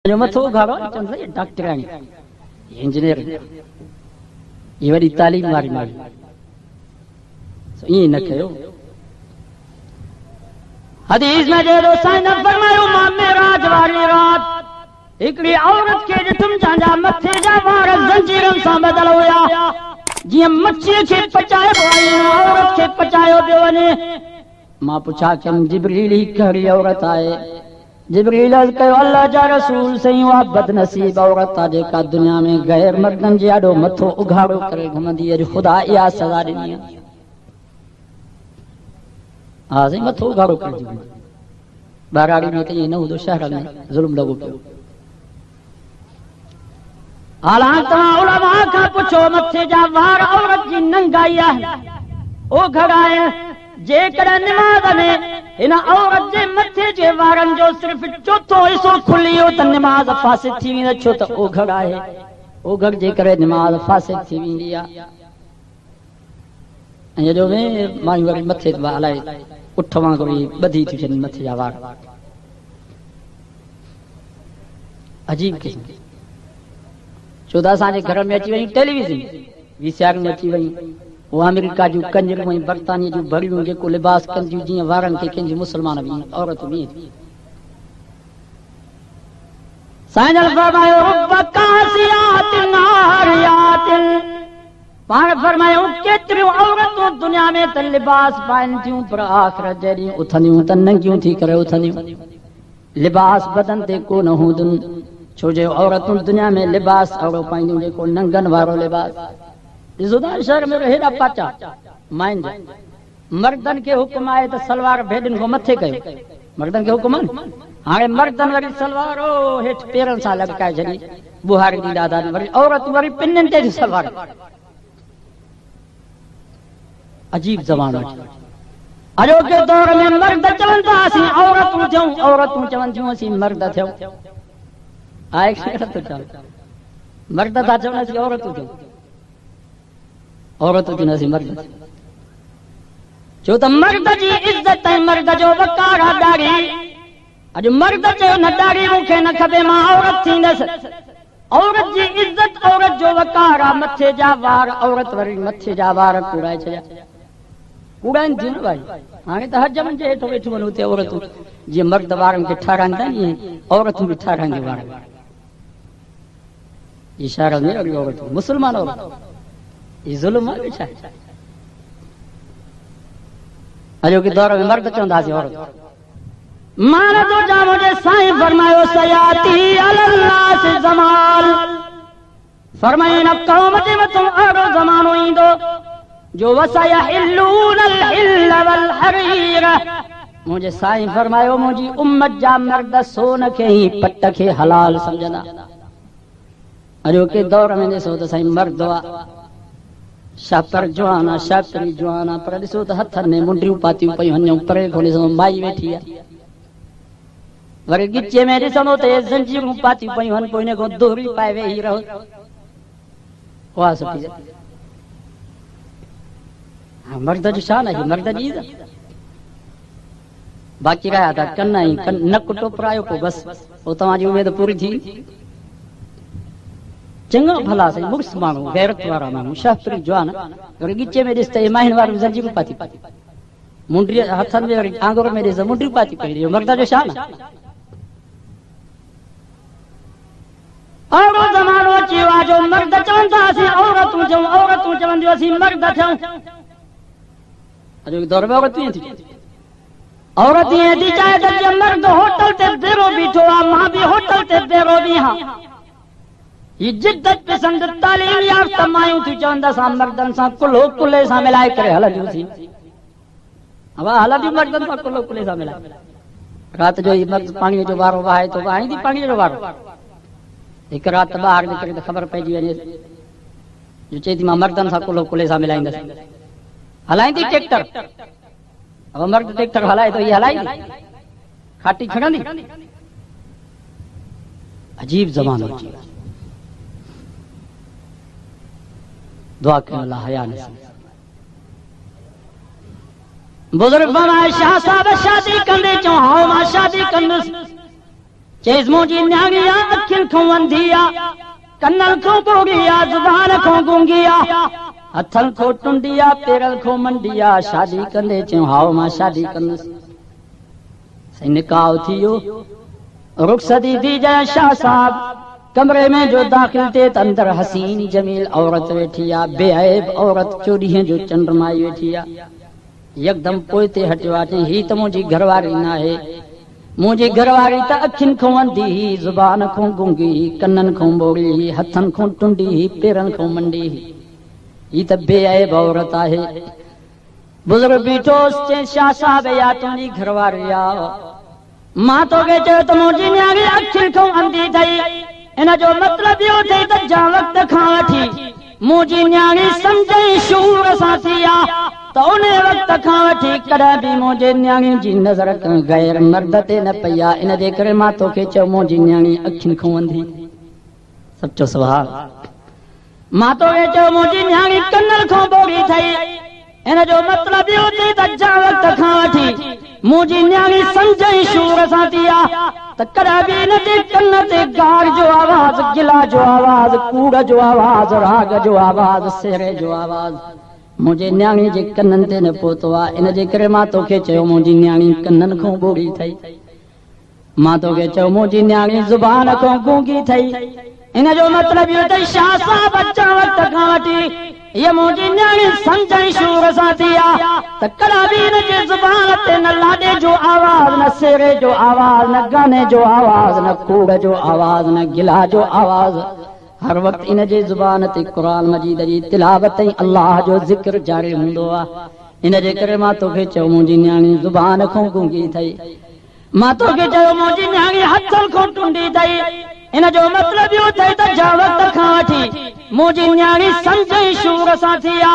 जो मथो उघाड़ो doctor engineer ये वरी तालीम वारी मारी ईअं न कयो। हदीस में जे साईं ने फरमायो मां मेराज वारी रात हिकड़ी औरत के ॾिठुमि जंहिंजा मथे जा वार ज़ंजीरनि सां ॿधल हुया जीअं मच्छीअ खे पचाइबो आहे औरत खे पचायो पियो वञे। मां पुछा कयमि जिब्रील ही कहिड़ी औरत आहे? जिब्रील अर्ज़ कयो अल्लाह जा रसूल सही उहा बदनसीब औरत आहे जेका दुनिया में गैर मर्दनि जे ॾाढो मथो उघाड़ो करे घुमंदी अॼु ख़ुदा इहा सज़ा ॾिनी आहे। हा साईं मथो उघाड़ो करे ॿाराड़ी में त ईअं न हूंदो शहर में ज़ुल्म लॻो पियो। हालांकि तव्हां उलमा खां पुछो मथे जा वार औरत जी नंगाई आहे ओघड़ आहे। जेकॾहिं निमाज़ में हिन औरत जे मथे जे वारनि जो सिर्फ़ चोथों हिसो खुली वियो त निमाज़ फासिद थी वेंदी छो त ओघड़ आहे। ओघड़ जे करे निमाज़ फासिद थी वेंदी आहे। ऐं जो मायूं वरी मथे अलाए उठ वांगुरु ॿधी थियूं थियनि मथे जा वार अजीब क़िस्म। छो त असांजे घर में अची वई टेलीविज़न वीसीआर में अची वई वो अमेरिका जूं कंजरूं ऐं बर्तानिया जूं भड़ियूं जेको लिबास कंदियूं जीअं वारनि खे कंहिंजी मुस्लमान बि औरत बि साईं जन फरमायो रब कासियातिन आरियातिन पाण फरमायो केतिरियूं औरतूं दुनिया में त लिबास पाइनि थियूं पर आख़िरत जॾहिं उथंदियूं त नंगियूं थी करे उथंदियूं लिबास बदन ते कोन हूंदुनि छो जो औरतूं दुनिया में लिबास अहिड़ो पाईंदियूं जेको नंगनि वारो लिबास। ॾिसो था शहर में हेॾा पाचा माइन जा मर्दनि खे हुकुम आहे त सलवार भेॾनि खां मथे कयो मर्दनि खे हुकुम आहे हाणे मर्दनि वरी सलवार हेठि पेरनि सां लटकाए छॾी बुहारी ॾींदा था वरी औरतूं वरी पिननि ते सलवार। अजीब ज़मानो अॼोके दौर में मर्द चवनि था असीं औरतूं थियूं औरतूं चवनि थियूं असीं मर्द थियूं आहे मर्द था चवनि असीं औरतूं थियूं औरतूं थियूं असीं मर्द छो त मर्द जी इज़त ऐं मर्द जो वकार आहे ॾाढी। अॼु मर्द चयो न ॾाढी मूंखे न खपे मां औरत थींदसि। औरत जी इज़त औरत जो वकार आहे मथे जा वार औरत वरी मथे जा वार कूड़ाए छॾिया कूड़ाइनि थियूं न भाई हाणे त हर जमन जे हेठि वेठियूं वञूं हुते औरतूं जीअं मर्द वारनि खे ठाराईंदा ईअं औरतूं बि ठाराईंदियूं वार इशारा में अहिड़ियूं औरतूं मुस्लमान औरतूं ये ज़ुल्म आहे छा? अॼोके दौर में मर्द चवंदासीं औरत मान तो जा मुझे साईं फरमायो सयाती अलन्नास ज़मान फरमाए न क़ौम जे मथां अहिड़ो ज़मानो ईंदो जो वसयहिल्लूनल हिल्ल वल हरीर मुझे साईं फरमायो मुंहिंजी उम्मत जा मर्द सोन खे ई पट खे हलाल समझंदा। अॼोके दौर में ॾिसो त साईं मर्द शापर जवाना शापरी जवाना पर ॾिसो त हथनि में मुंडियूं पातियूं पयूं वञूं परे खां ॾिसो माई वेठी आहे वरी गिचे में ॾिसंदो त ज़ंजीरूं पातियूं पयूं आहिनि पोइ हिन खां दोहरी पाए वेही रहो उहा सुठी मर्द जी शान आहे मर्द जी बाक़ी रहिया था कन ऐं नक टोपरायो पोइ बसि पोइ तव्हांजी उमेद पूरी थी। चङा भला साईं मुड़ुस माण्हू गैरत वारा माण्हू शास्त्री जवान वरी गिचे में ॾिस त माहिन वारियूं ज़ंजीरूं पाती मुंडी हथनि में वरी आंगुर में ॾिस मुंडियूं पाती पई मर्द जो शान अहिड़ो ज़मानो अची वियो आहे जो मर्द चवनि था असीं औरतूं थियूं औरतूं चवंदियूं असीं मर्द थियूं। अॼोके दौर में औरतूं ईअं थी औरत ईअं थी चाहे त जीअं मर्द होटल ते बेरो बीठो आहे मां बि होटल ते बेरो बीहां ये जिद्दत पसंद तालीम याफ़्ता मायूं थियूं चवनि असां मर्दनि सां कुल्हो कुल्हे सां मिलाए करे हलंदियूं थी हलंदियूं मर्दनि सां कुल्हो कुल्हे सां मिलाए राति जो मर्द पाणीअ जो वारो वहाए थो वाहींदी पाणीअ जो वारो हिकु राति ॿाहिरि निकिरे त ख़बर पइजी वञे जो चए थी मां मर्दनि सां कुल्हो कुल्हे सां मिलाईंदसि हलाईंदी ट्रैक्टर अब मर्द ट्रैक्टर हलाए तो ये हलाईंदी खाटी खणंदी अजीब ज़मानो अची वियो दुआ कयो अल्लाह हया नसीब। बुजुर्ग फरमाए शाह साहब शादी कंदे चओ हां मां शादी कंदुसि चेस मुंहिंजी न्याणी आ अखियुनि खां अंधी आ, कननि खां ॿोड़ी आ, ज़ुबान खां गूंगी आ, हथनि खां टुंडी आ, पेरनि खां मंडी आ। शादी कंदे चयो हाओ मां शादी कंदुसि। सही निकाह थी वियो, रुख़सती थी जाए शाह साहब कमरे में जो दाख़िल थिए त अंदर हसीन जमील औरत वेठी आ, बेअब औरत, चोॾींहं जो चंडमाई वेठी आ। यकदम पोइ ते हटियो आहे, चई ही त मुंहिंजी घरवारी न आहे। मुंहिंजी घरवारी त अखियुनि खां अंधी ही, ज़ुबान खां गूंगी ही, कननि खां ॿोड़ी ही, हथनि खां टुंडी ही, पेरनि खां मंडी ही, ही त बेअब औरत आहे। बुज़ुर्ग बीठोसि, चई शाह साहब या तुंहिंजी घरवारी आ। मां तोखे चयो त मुंहिंजी न्याणी अखियुनि खां अंधी अथई, इन जो मतिलबु इहो अथई त जा वक़्त खां वठी मुंहिंजी न्याणी सम्झई शूर सां थी आ, त उन वक़्त खां वठी कॾहिं बि मुंहिंजे न्याणी जी नज़र गैर मर्द ते न पई आहे। इन जे करे मां तोखे चयो मुंहिंजी न्याणी अखियुनि खां अंधी। सचो सुभाउ। मां तोखे चयो मुंहिंजी न्याणी कननि खां ॿोड़ी अथई, इन जो मतिलबु इहो अथई त जा वक़्त खां वठी मुंहिंजी न्याणी सम्झई शूर सां थी आ, त कॾहिं बि इन जे कन ते गार जो आवाज़, गिला जो आवाज़, कूड़ जो आवाज़, राग जो आवाज़, सेरे जो आवाज़ मुंहिंजे न्याणी जे कननि ते न पहुतो आहे। इन जे करे मां तोखे चयो मुंहिंजी न्याणी कननि खां ॿोड़ी अथई। मां तोखे चयो मुंहिंजी न्याणी ज़ुबान खां गूंगी अथई। इन जो मतिलबु इहो अथई शाह साहब अचा वक़्त खां वठी ये मुंहिंजी न्याणी सम्झई शूर सां थी आ, त कॾहिं बि इन जे ज़ुबान ते न लाॾे जो आवाज़, न सेरे जो आवाज़, न गाने जो आवाज़, न कूड़ जो आवाज़, न गिला जो आवाज़। हर वक़्तु इन जे ज़ुबान ते क़ुरान मजीद जी तिलावत ऐं अल्लाह जो ज़िक्र जारी हूंदो आहे। इन जे करे मां तोखे चयो मुंहिंजी न्याणी ज़ुबान खां गूंगी अथई। मां तोखे चयो मुंहिंजी न्याणी हथनि खां टुंडी अथई। इन जो मतिलबु इहो अथई त जा वक़्त खां वठी मुंहिंजी न्याणी सम्झई शूर सां थी आ,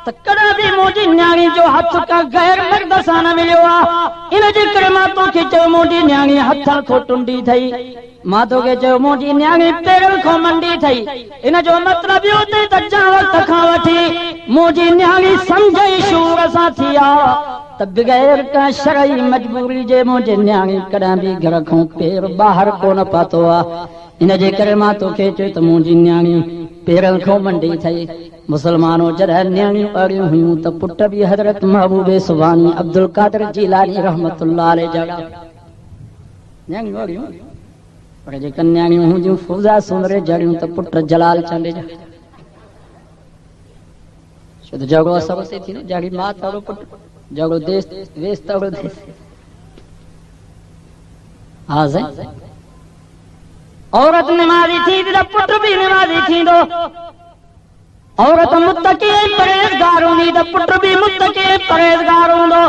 त कॾहिं बि मुंहिंजी न्याणी जो हथ का गैर मर्द सां न मिलियो आहे। इन जे करे मां तोखे चयो मुंहिंजी न्याणी हथनि खां टुंडी अथई। मां तोखे चयो मुंहिंजी न्याणी पेरनि खां मंडी अथई। इन जो मतिलबु इहो अथई त जा वक़्त खां वठी मुंहिंजी न्याणी सम्झई शूर सां थी आ, त बग़ैर का शरई मजबूरी जे मुंहिंजी न्याणी कॾहिं बि घर खां पेर ॿाहिरि कोन पातो आहे। इन जे करे मां तोखे चयो त मुंहिंजी न्याणी पेरनि खां मंडी अथई। मुसलमानो जॾहिं न्याणियूं अड़ियूं हुयूं त पुट बि हज़रत महबूब सुभानी अब्दुल कादिर जीलानी रहमतुल्लाह अलैह जहिड़ा न्याणियूं अड़ियूं, पर जेका न्याणियूं हूंदियूं फुज़ा सुंदरे जहिड़ियूं त पुट जलाल चंड जा। छो त झगड़ो असर ते थी न, जहिड़ी मां तहिड़ो पुट, झगड़ो देश वेस तहिड़ो देश। हा साईं, औरत निमाज़ी थींदी त पुट बि निमाज़ी थींदो। औरत मुत्तकी परहेज़गार हूंदी त पुट बि मुत्तकी परहेज़गार हूंदो।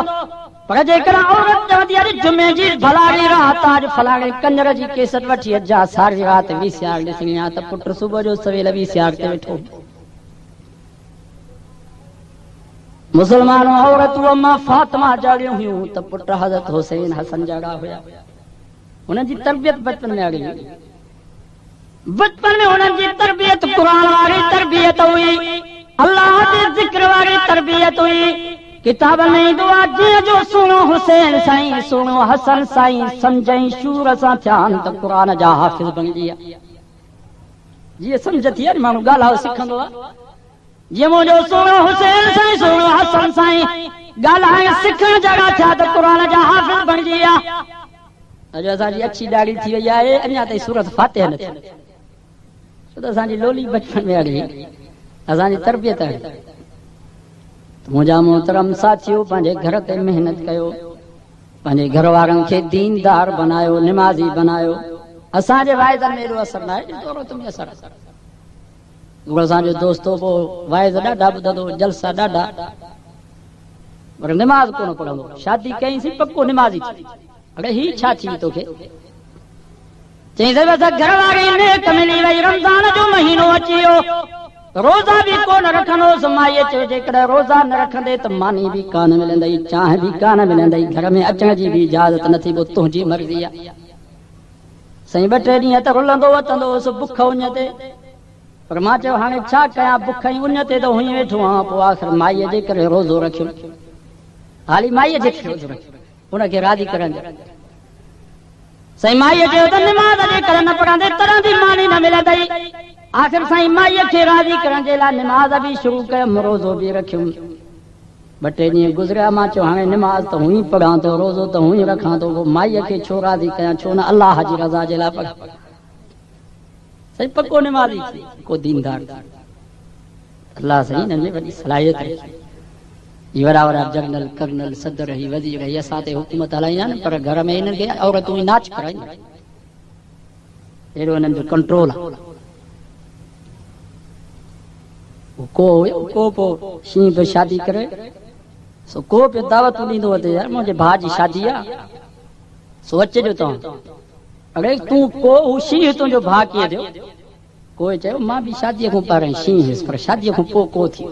पर जेकर औरत चवंदी आहे जुमे जी भलाड़ी रात आज फलाणे कंजर जी केसट वठी अचा, सारी रात वीसीआर ॾिसणी आहे, त पुट सुबुह जो सवेल वीसीआर ते वेठो। मुसलमानों औरत मां फातिमा जहिड़ियूं हुयूं त पुट हज़रत हुसैन हसन जहिड़ा हुया। हुननि जी तरबियत बचपन में अड़ी हुई। बचपन में हुननि जी तरबियत क़ुरान वारी तरबियत हुई, अल्लाह जे ज़िक्र वारी तरबियत हुई। किताब में ईंदो आहे जीअं जो सुणो हुसैन साईं, सुणो हसन साईं, सम्झई शूर सां थियान त क़ुरान जा हाफ़िज़ बणिजी विया। जीअं सम्झ थी आहे माण्हू ॻाल्हायो सिखंदो आहे। जीअं मुंहिंजो सुणो हुसैन साईं, सुणो हसन साईं ॻाल्हाइण सिखण जहिड़ा थिया त क़ुरान जा हाफ़िज़ बणिजी विया। अॼु असांजी अछी ॾाढ़ी थी वई आहे, अञा ताईं सूरत फातिहा न थी। छो त असांजी लोली बचपन में अड़ी, असांजी तरबियत अड़ी। मुंहिंजा मोहतरम साथियो, पंहिंजे घर ते महिनत कयो, पंहिंजे घर वारनि खे दीनदार बनायो, निमाज़ी बनायो। असांजे वाइदनि में एॾो असरु न आहे, औरत में असरु आहे। असांजो दोस्तो पोइ वाइद ॾाढा ॿुधंदो, जलसा ॾाढा, पर निमाज़ कोन पढ़ंदो। शादी कईसीं पको निमाज़ी थी। अड़े ही छा थी तोखे? चई घर वारी मिली वई, रमज़ान जो महीनो अची वियो, रोज़ा भी कोन रखंदोसि। माईअ चयो जेकॾहिं रोज़ा न रखंदे त मानी भी कान मिलंदई, चांहि भी कान मिलंदई, घर में अचण जी भी इजाज़त न थी, पोइ तुंहिंजी मर्ज़ी आहे। साईं 2-3 ॾींहं त रुलंदो वतंदोसि बुख उञ ते, पर मां चयो हाणे छा कयां, बुख ई उञ ते त हुई वेठो आहियां। पोइ आख़िर माईअ जे करे रोज़ो रखियो, हाली माईअ जे करे रोज़ो रखियो, उनखे राज़ी करण। साईं माईअ चयो त निमाज़ जेकर न पढ़ंदे तरह जी मानी न मिलंदई। आख़िर साईं माईअ खे राज़ी करण जे लाइ निमाज़ बि शुरू कयमि, रोज़ो बि रखियुमि। ॿ टे ॾींहं गुज़रिया, मां चयो हाणे निमाज़ त हुई पढ़ां थो, रोज़ो त हुई रखां थो, माईअ खे छो राज़ी कयां, छो न अलाह जी रज़ा जे लाइ पढ़ां। साईं पको निमाज़ी थी, को दीनदार अल्लाह साईं हिननि में वॾी सलाहियत रखी। ही वॾा वॾा जनरल कर्नल सदर ही वज़ीर ही असां ते हुकूमत हलाईंदा आहिनि, पर घर में हिननि खे औरतूं ई नाच कराईंदियूं। अहिड़ो हिननि जो कंट्रोल आहे। को हुयो को पोइ शींहं बि शादी करे सो को बि दावतूं ॾींदो अचे, यार मुंहिंजे भाउ जी शादी आहे सो अचिजो तव्हां। अड़े तूं को हू शींहं तुंहिंजो भाउ कीअं थियो? कोई चयो मां बि शादीअ खां पहिरियों शींहं हुयुसि, पर शादीअ खां पोइ को थियो।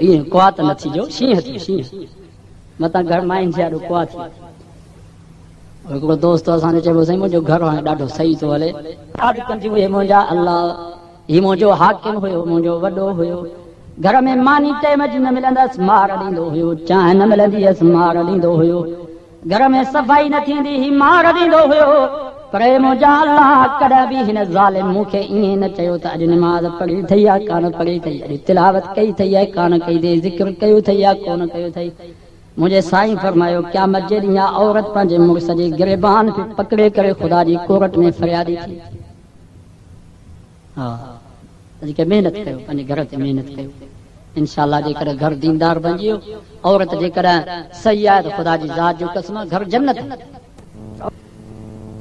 ईअं कुआ त न थीजो, शींहं थियो शींहं मतां घर माइन जे ॾाढो कुआ थियो। हिकिड़ो दोस्त असांजो चइबो साईं मुंहिंजो घर हाणे ॾाढो सही थो हले, ॾाढो कंदियूं हे मुंहिंजा अल्लाह, ही मुंहिंजो हाकिम हुयो, मुंहिंजो वॾो हुयो। घर में मानी टाइम जी न मिलंदसि मार ॾींदो हुयो, चांहि न मिलंदी हुअसि मार ॾींदो हुयो, घर में सफ़ाई न थींदी ही मार ॾींदो हुयो। पर मुंहिंजा अल्लाह कॾहिं बि हिन ज़ालिम मूंखे ईअं न चयो त अॼु निमाज़ पढ़ी अथई या कान पढ़ी अथई, अॼु तिलावत कई अथई या कान कई अथई, ज़िक्र कयो अथई या कोन कयो अथई। मुंहिंजे साईं फरमायो क़यामत जे ॾींहुं औरत पंहिंजे मुड़ुस जे गिरबान खे पकड़े करे ख़ुदा जी कोर्ट में फरियादी थी। हा जेके महिनत कयो, पंहिंजे घर ते महिनत कयो, इंशाअल्लाह जेकर घर दीनदार बणिजी वियो, औरत जेकर सही आहे त ख़ुदा जी ज़ात जो कसम घर जन्नत।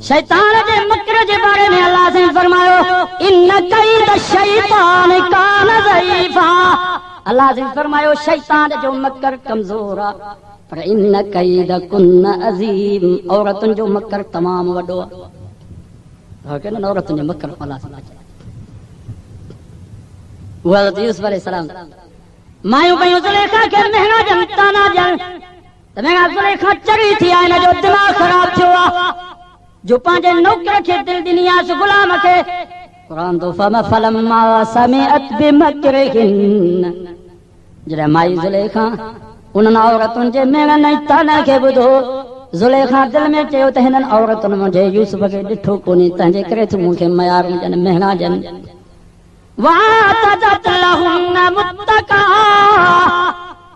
शैतान जे मकर जे बारे में अल्लाह से फरमायो इन कैद शैतान कान ज़ईफा। अल्लाह से फरमायो शैतान जो मकर कमजोर आहे, पर इन कैद कुन अज़ीम, औरतुनि जो मकर तमाम वॾो आहे। केन औरतुनि जो मकर अल्लाह से वो हज़रत यूसुफ अलैहिस्सलाम मायूं पयूं ज़ुलेखा खे महंगा जन ताना जन त महंगा ज़ुलेखा चरी थी आहे, हिन जो दिमाग़ ख़राब थियो आहे जो पंहिंजे नौकर खे दिलि ॾिनी आहे गुलाम खे। क़ुरान तो फलम्मा समिअत बिमक्रिहिन, जॾहिं माई ज़ुलेखा उन्हनि औरतुनि जे महंगनि ऐं ताना खे ॿुधो, ज़ुलेखा दिलि में चयो त हिननि औरतुनि मुंहिंजे यूसुफ खे ॾिठो कोन्हे, तंहिंजे करे तूं मूंखे मयारूं ॾियनि महंगा ॾियनि।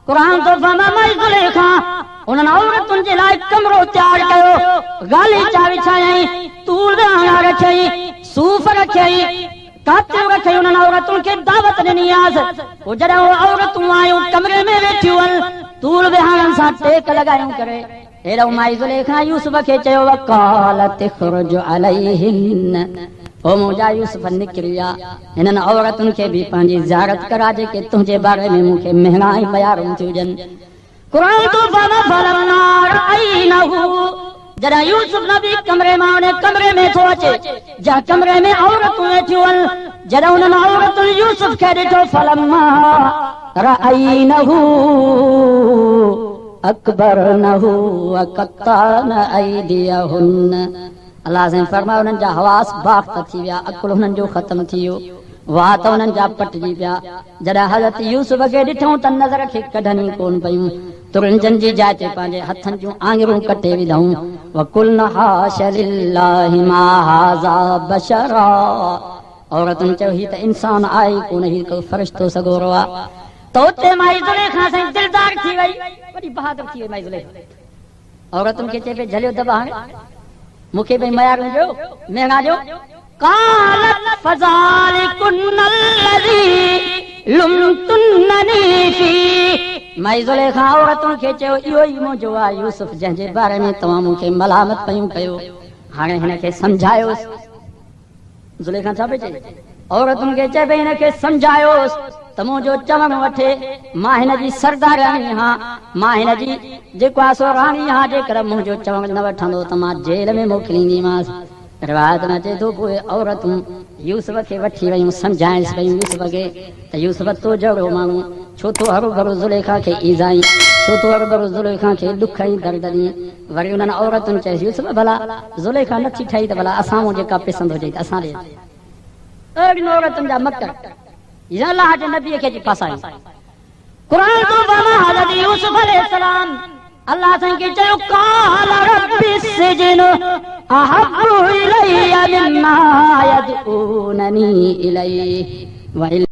क़ुरान तो फरमाए ज़ुलेखा उन्हनि औरतुनि जे लाइ कमरो तयारु कयो, गालीचा विछायई, तूल दाणा रखियई, सूफ़ रखियई, कातियूं रखियई, उन्हनि औरतुनि खे दावत ॾिनी आसि। पोइ जॾहिं उहे औरतूं आयूं कमरे में वेठियूं आहिनि, तूल विहाणनि सां टेक लॻायूं करे, हेॾो माई ज़ुलेखा यूसुफ खे चयो वक़ालत इख़्रुज अलैहिन, ओ मुंहिंजा यूसुफ निकिरी आ, हिननि औरतुनि खे बि पंहिंजी ज़ियारत करा जेके तुंहिंजे बारे में मूंखे महंगा ऐं मयारूं थियूं ॾियनि। क़ुरान तो फलम्मा रअयनहु, जॾहिं यूसुफ नबी कमरे मां उन कमरे में थो अचे जंहिं कमरे में औरतूं वेठियूं आहिनि, जॾहिं उन्हनि औरतुनि यूसुफ खे ॾिठो फलम्मा रअयनहु अकबरनहु वक़त्तअन अयदियहुन। अल्लाह से फरमायो उन्हनि जा हवास बाख़्त थी विया, अकुल हुननि जो ख़त्म थी वियो, वाह त हुननि जा पटिजी पिया। जॾहिं हज़रत यूसुफ खे ॾिठूं त नज़र खे कढनि कोन पयूं, तुरंजनि जी जाइ ते पंहिंजे हथनि जूं आङिरूं कटे विधऊं। वकुल्न हाश लिल्लाहि मा हाज़ा बशरा, औरतुनि चयो ही त इंसान आहे कोन, ही को फ़रिश्तो सॻोरो आहे। त उते माई ज़ुलेखा साईं दिलदार थी वई, वॾी बहादुर थी वई माई ज़ुलेखा। औरतुनि खे चए पई झलियो दॿा हाणे मूंखे भई मयारूं ॾियो महंगा ॾियो। क़ालत फ़ज़ालिकुन्नल्लज़ी लुमतुन्ननी फ़ी, माई ज़ुलेखा औरतुनि खे चयो इहो ई मुंहिंजो आहे यूसुफ जंहिंजे बारे में तव्हां मूंखे मलामत पयूं कयो, हाणे हिन खे सम्झायोसि। ज़ुलेखा छा पई चए? औरतुनि खे चए पई हिन खे सम्झायोसि त मुंहिंजो चवणु वठे, मां हिन जी सरदाराणी आहियां, मां हिन जी जेको आहे सो राणी आहियां, जेकर मुंहिंजो चवणु न वठंदो त मां जेल में मोकिलींदीमांसि। रिवायत में अचे थो पोइ औरतूं यूसुफ खे वठी वयूं, सम्झाइसि पयूं यूसुफ खे त यूसुफ तो जहिड़ो माण्हू छो तो हरू भरू ज़ुलेखा खे ईज़ाई, छो तो हरू भरू ज़ुलेखा खे ॾुख ऐं दर्द ॾी। वरी उन्हनि औरतुनि चयसि यूसुफ भला ज़ुलेखा नथी ठही त भला असां मूं जेका पसंदि हुजे त असां ॾे। अहिड़ियूं औरतुनि जा मकर अल्लाह जे नबीअ खे जी पासाई। क़ुरान तो फरमाए हज़रत यूसुफ अलैहिस्सलाम अल्लाह साईं खे चयो क़ाल रब्बि सिजनु अहब्बु इलैया मिम्मा यदऊननी इलैहि।